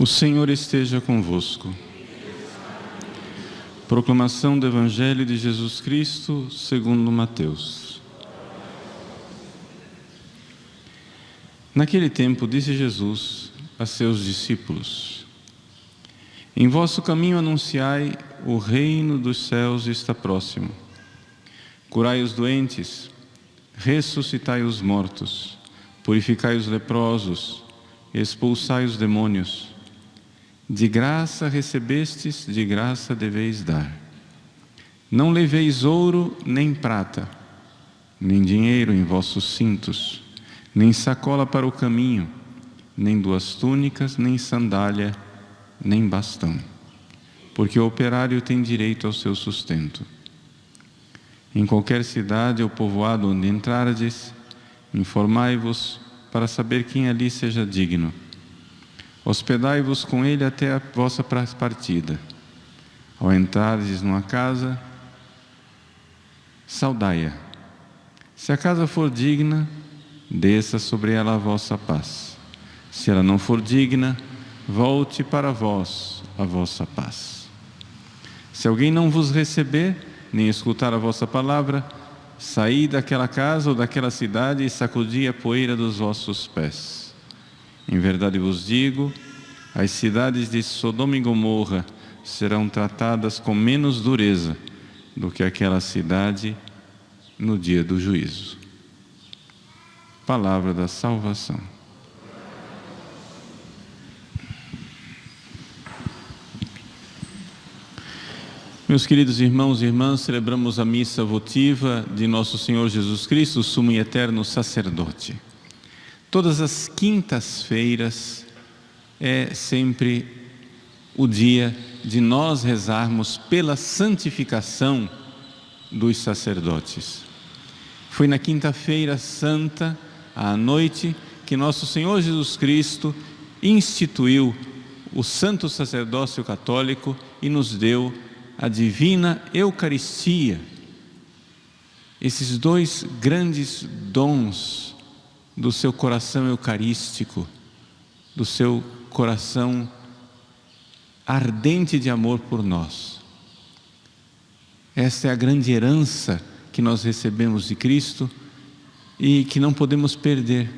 O Senhor esteja convosco. Proclamação do Evangelho de Jesus Cristo segundo Mateus. Naquele tempo disse Jesus a seus discípulos: Em vosso caminho anunciai, o reino dos céus está próximo. Curai os doentes, ressuscitai os mortos, purificai os leprosos, expulsai os demônios. De graça recebestes, de graça deveis dar. Não leveis ouro nem prata, nem dinheiro em vossos cintos, nem sacola para o caminho, nem duas túnicas, nem sandália, nem bastão, porque o operário tem direito ao seu sustento. Em qualquer cidade ou povoado onde entrardes, informai-vos para saber quem ali seja digno. Hospedai-vos com ele até a vossa partida. Ao entrardes numa casa, saudai-a. Se a casa for digna, desça sobre ela a vossa paz. Se ela não for digna, volte para vós a vossa paz. Se alguém não vos receber, nem escutar a vossa palavra, saí daquela casa ou daquela cidade e sacudi a poeira dos vossos pés. Em verdade vos digo, as cidades de Sodoma e Gomorra serão tratadas com menos dureza do que aquela cidade no dia do juízo. Palavra da salvação. Meus queridos irmãos e irmãs, celebramos a missa votiva de nosso Senhor Jesus Cristo, sumo e eterno sacerdote. Todas as quintas-feiras é sempre o dia de nós rezarmos pela santificação dos sacerdotes. Foi na quinta-feira santa, à noite, que nosso Senhor Jesus Cristo instituiu o santo sacerdócio católico e nos deu a divina Eucaristia. Esses dois grandes dons do seu coração eucarístico, do seu coração ardente de amor por nós. Esta é a grande herança que nós recebemos de Cristo e que não podemos perder.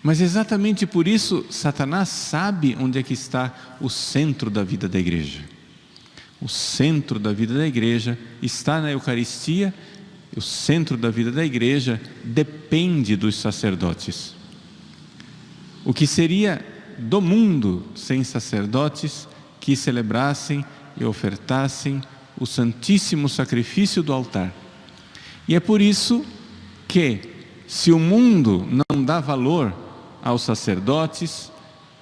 Mas exatamente por isso, Satanás sabe onde é que está o centro da vida da igreja. O centro da vida da igreja está na Eucaristia. O centro da vida da igreja depende dos sacerdotes. O que seria do mundo sem sacerdotes que celebrassem e ofertassem o santíssimo sacrifício do altar? E é por isso que, se o mundo não dá valor aos sacerdotes,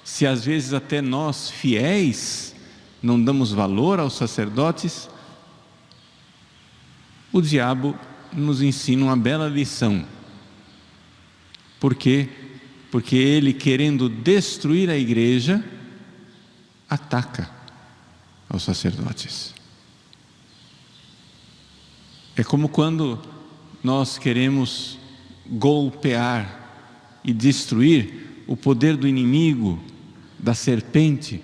se às vezes até nós fiéis não damos valor aos sacerdotes, o diabo nos ensina uma bela lição. Por quê? Porque ele, querendo destruir a igreja, ataca aos sacerdotes. É como quando nós queremos golpear e destruir o poder do inimigo, da serpente.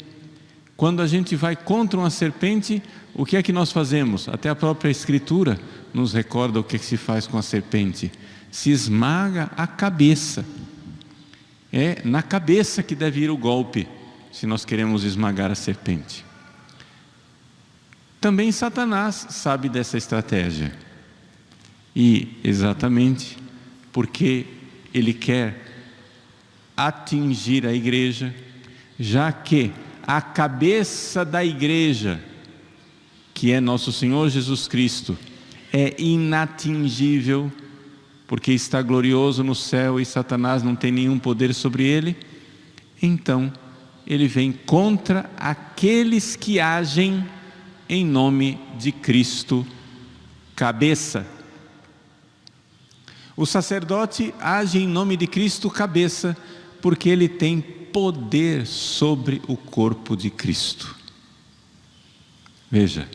Quando a gente vai contra uma serpente, o que é que nós fazemos? Até a própria Escritura nos recorda o que se faz com a serpente. Se esmaga a cabeça. É na cabeça que deve ir o golpe, se nós queremos esmagar a serpente. Também Satanás sabe dessa estratégia. E exatamente porque ele quer atingir a igreja, já que a cabeça da igreja, que é nosso Senhor Jesus Cristo, é inatingível, porque está glorioso no céu e Satanás não tem nenhum poder sobre ele. Então ele vem contra aqueles que agem em nome de Cristo, cabeça, O sacerdote age em nome de Cristo cabeça, porque ele tem poder sobre o corpo de Cristo. Veja,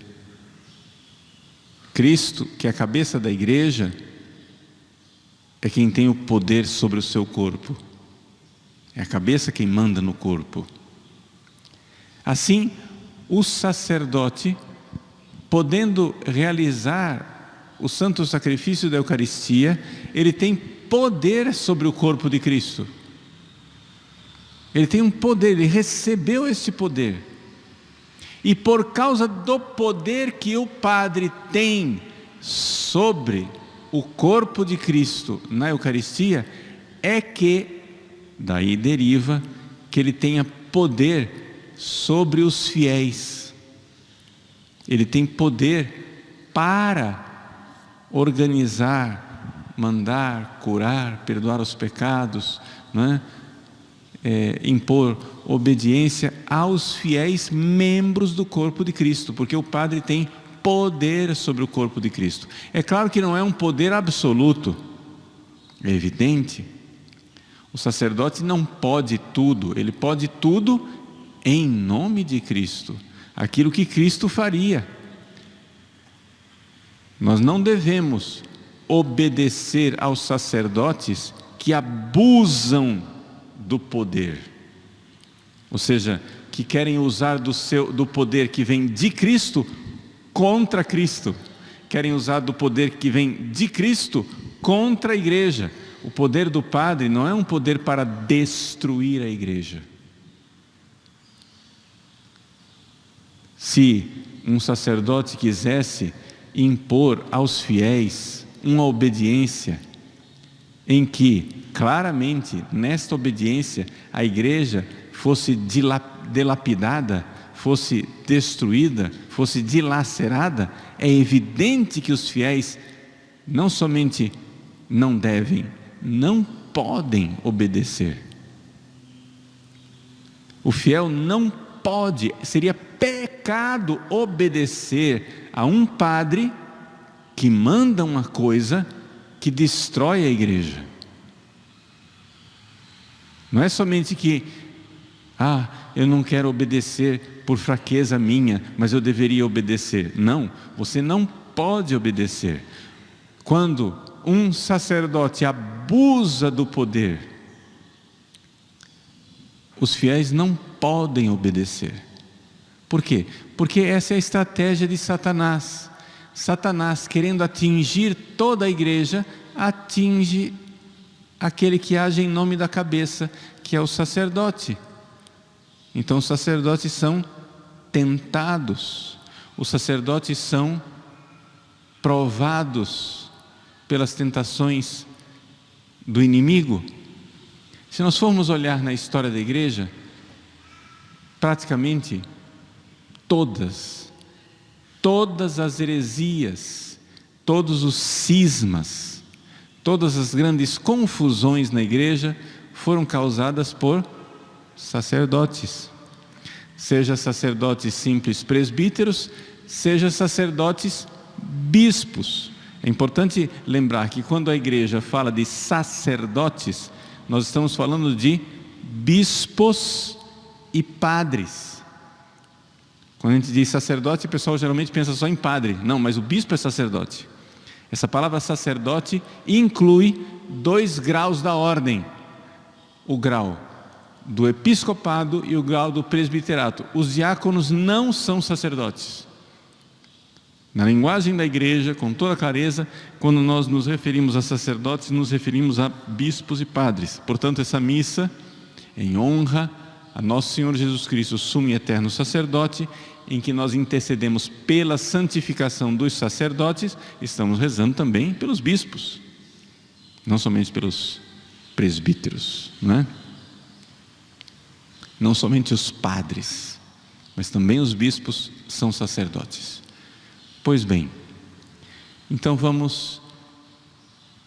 Cristo, que é a cabeça da igreja, é quem tem o poder sobre o seu corpo. É a cabeça quem manda no corpo. Assim, o sacerdote, podendo realizar o santo sacrifício da Eucaristia, ele tem poder sobre o corpo de Cristo. Ele tem um poder, ele recebeu esse poder. E por causa do poder que o Padre tem sobre o corpo de Cristo na Eucaristia, é que daí deriva que ele tenha poder sobre os fiéis. Ele tem poder para organizar, mandar, curar, perdoar os pecados, não é? Impor obediência aos fiéis membros do corpo de Cristo, porque o Padre tem poder sobre o corpo de Cristo. É claro que não é um poder absoluto, é evidente. O sacerdote não pode tudo, ele pode tudo em nome de Cristo, aquilo que Cristo faria. Nós não devemos obedecer aos sacerdotes que abusam do poder, ou seja, que querem usar do poder que vem de Cristo contra Cristo, querem usar do poder que vem de Cristo contra a igreja. O poder do Padre não é um poder para destruir a igreja. Se um sacerdote quisesse impor aos fiéis uma obediência em que claramente nesta obediência a igreja fosse dilapidada, fosse destruída, fosse dilacerada, é evidente que os fiéis não somente não devem, não podem obedecer. O fiel não pode, seria pecado obedecer a um padre que manda uma coisa que destrói a igreja. Não é somente que, eu não quero obedecer por fraqueza minha, mas eu deveria obedecer. Não, você não pode obedecer. Quando um sacerdote abusa do poder, os fiéis não podem obedecer. Por quê? Porque essa é a estratégia de Satanás. Satanás, querendo atingir toda a igreja, atinge aquele que age em nome da cabeça, que é o sacerdote. Então os sacerdotes são tentados, os sacerdotes são provados pelas tentações do inimigo. Se nós formos olhar na história da igreja, praticamente todas as heresias, todos os cismas, todas as grandes confusões na igreja foram causadas por sacerdotes, seja sacerdotes simples presbíteros, seja sacerdotes bispos. É importante lembrar que quando a igreja fala de sacerdotes, nós estamos falando de bispos e padres. Quando a gente diz sacerdote, o pessoal geralmente pensa só em padre. Não, mas o bispo é sacerdote. Essa palavra sacerdote inclui 2 graus da ordem: o grau do episcopado e o grau do presbiterato. Os diáconos não são sacerdotes. Na linguagem da igreja, com toda clareza, quando nós nos referimos a sacerdotes, nos referimos a bispos e padres. Portanto, essa missa, em honra a nosso Senhor Jesus Cristo, sumo e eterno sacerdote, em que nós intercedemos pela santificação dos sacerdotes, estamos rezando também pelos bispos, não somente pelos presbíteros, não é? Não somente os padres, mas também os bispos são sacerdotes. Pois bem, então vamos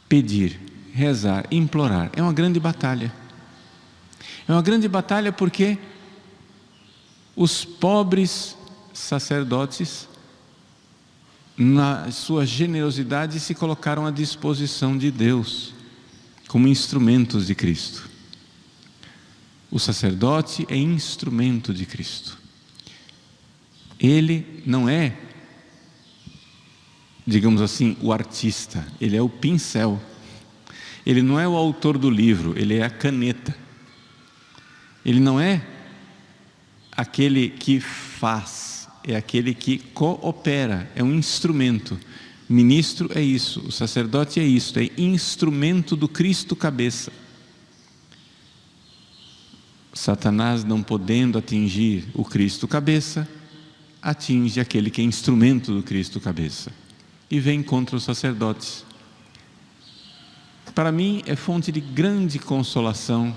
pedir, rezar, implorar. É uma grande batalha. É uma grande batalha porque os pobres sacerdotes na sua generosidade, se colocaram à disposição de Deus, como instrumentos de Cristo. O sacerdote é instrumento de Cristo. Ele não é, digamos assim, o artista, ele é o pincel. Ele não é o autor do livro, ele é a caneta. Ele não é aquele que faz, é aquele que coopera, é um instrumento. Ministro é isso, o sacerdote é isso, é instrumento do Cristo cabeça. Satanás, não podendo atingir o Cristo cabeça, atinge aquele que é instrumento do Cristo cabeça e vem contra os sacerdotes. Para mim é fonte de grande consolação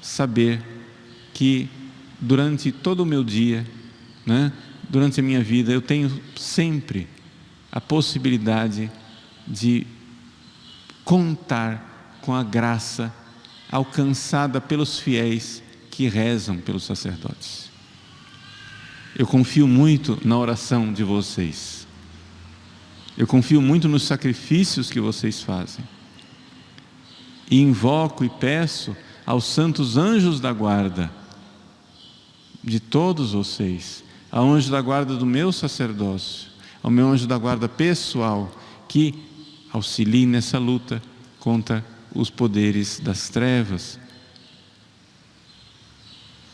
saber que durante todo o meu dia, durante a minha vida, eu tenho sempre a possibilidade de contar com a graça alcançada pelos fiéis que rezam pelos sacerdotes. Eu confio muito na oração de vocês. Eu confio muito nos sacrifícios que vocês fazem. E invoco e peço aos santos anjos da guarda de todos vocês, ao anjo da guarda do meu sacerdócio, ao meu anjo da guarda pessoal, que auxilie nessa luta contra os poderes das trevas.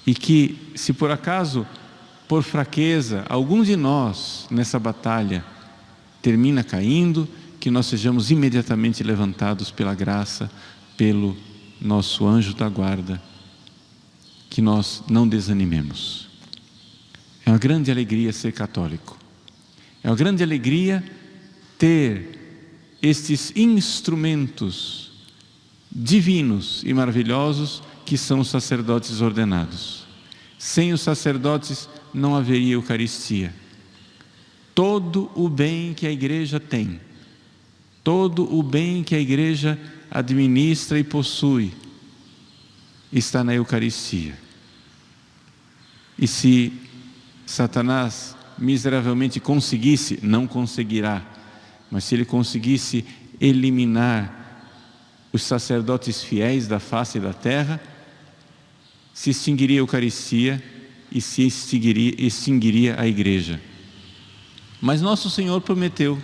E que, se por acaso, por fraqueza, algum de nós nessa batalha termina caindo, que nós sejamos imediatamente levantados pela graça, pelo nosso anjo da guarda, que nós não desanimemos. É uma grande alegria ser católico. É uma grande alegria ter estes instrumentos divinos e maravilhosos que são os sacerdotes ordenados. Sem os sacerdotes não haveria Eucaristia. Todo o bem que a igreja tem, todo o bem que a igreja administra e possui, está na Eucaristia. E se Satanás miseravelmente conseguisse, não conseguirá, mas se ele conseguisse eliminar os sacerdotes fiéis da face da terra, se extinguiria a Eucaristia e se extinguiria a igreja. Mas nosso Senhor prometeu: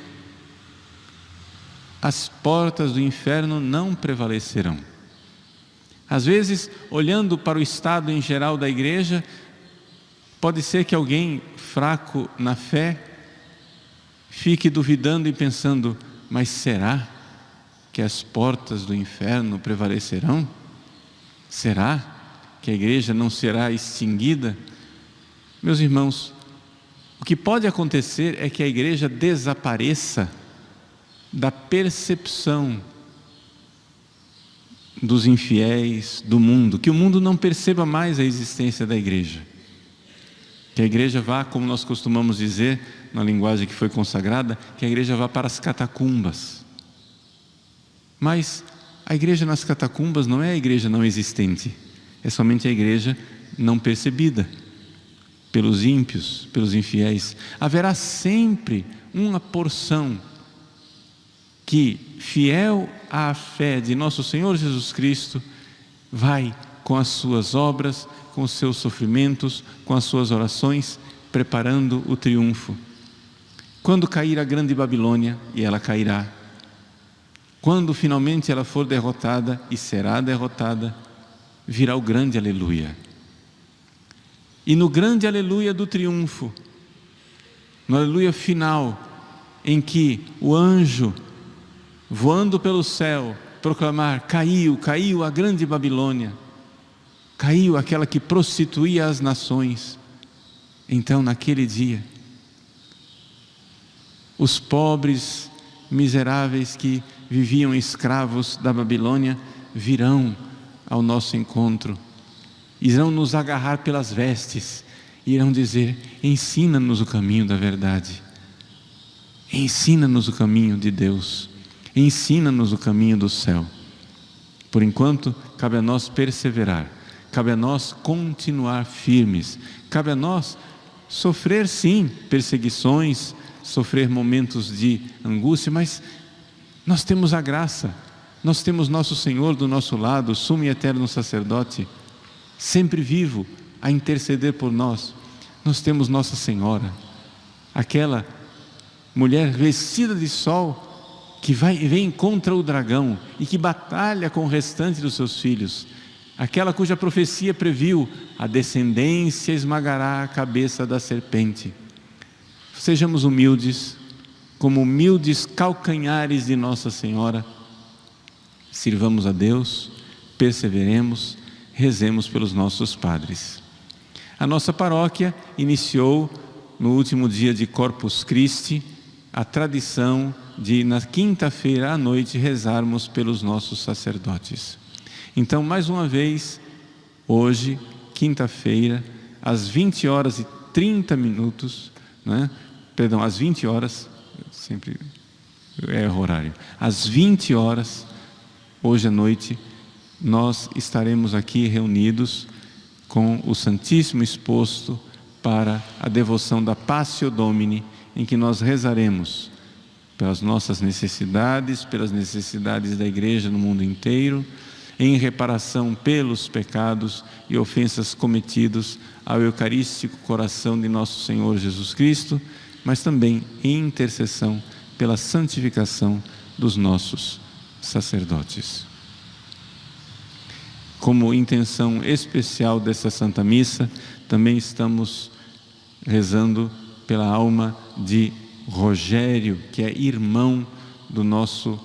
as portas do inferno não prevalecerão. Às vezes, olhando para o estado em geral da igreja, pode ser que alguém fraco na fé fique duvidando e pensando: mas será que as portas do inferno prevalecerão? Será que a igreja não será extinguida? Meus irmãos, o que pode acontecer é que a igreja desapareça da percepção dos infiéis, do mundo, que o mundo não perceba mais a existência da igreja, que a igreja vá, como nós costumamos dizer na linguagem que foi consagrada, que a igreja vá para as catacumbas. Mas a igreja nas catacumbas não é a igreja não existente, é somente a igreja não percebida pelos ímpios, pelos infiéis. Haverá sempre uma porção que, fiel à fé de nosso Senhor Jesus Cristo, vai com as suas obras, com os seus sofrimentos, com as suas orações, preparando o triunfo. Quando cair a grande Babilônia, e ela cairá, quando finalmente ela for derrotada, e será derrotada, virá o grande aleluia. E no grande aleluia do triunfo, no aleluia final, em que o anjo, voando pelo céu, proclamar: caiu a grande Babilônia, caiu aquela que prostituía as nações. Então, naquele dia, os pobres miseráveis que viviam escravos da Babilônia virão ao nosso encontro, irão nos agarrar pelas vestes, irão dizer: ensina-nos o caminho da verdade, ensina-nos o caminho de Deus, ensina-nos o caminho do céu. Por enquanto, cabe a nós perseverar, cabe a nós continuar firmes, cabe a nós sofrer sim perseguições, sofrer momentos de angústia, mas nós temos a graça, nós temos nosso Senhor do nosso lado, o sumo e eterno sacerdote, sempre vivo a interceder por nós. Nós temos Nossa Senhora, aquela mulher vestida de sol, que vem contra o dragão e que batalha com o restante dos seus filhos, aquela cuja profecia previu: a descendência esmagará a cabeça da serpente. Sejamos humildes, como humildes calcanhares de Nossa Senhora, sirvamos a Deus, perseveremos, rezemos pelos nossos padres. A nossa paróquia iniciou no último dia de Corpus Christi a tradição de, na quinta-feira à noite, rezarmos pelos nossos sacerdotes. Então, mais uma vez, hoje, quinta-feira, às 20h30, né? Perdão, às 20 horas, sempre erro o horário, às 20 horas, hoje à noite, nós estaremos aqui reunidos com o Santíssimo exposto para a devoção da Passio Domini, em que nós rezaremos pelas nossas necessidades, pelas necessidades da Igreja no mundo inteiro, em reparação pelos pecados e ofensas cometidos ao Eucarístico Coração de nosso Senhor Jesus Cristo, mas também em intercessão pela santificação dos nossos sacerdotes. Como intenção especial dessa Santa Missa, também estamos rezando pela alma de Rogério, que é irmão do nosso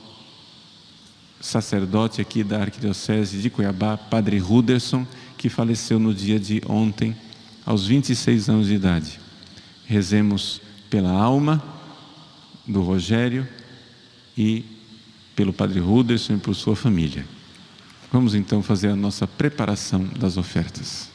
sacerdote aqui da Arquidiocese de Cuiabá, Padre Ruderson, que faleceu no dia de ontem, aos 26 anos de idade. Rezemos pela alma do Rogério e pelo Padre Ruderson e por sua família. Vamos então fazer a nossa preparação das ofertas.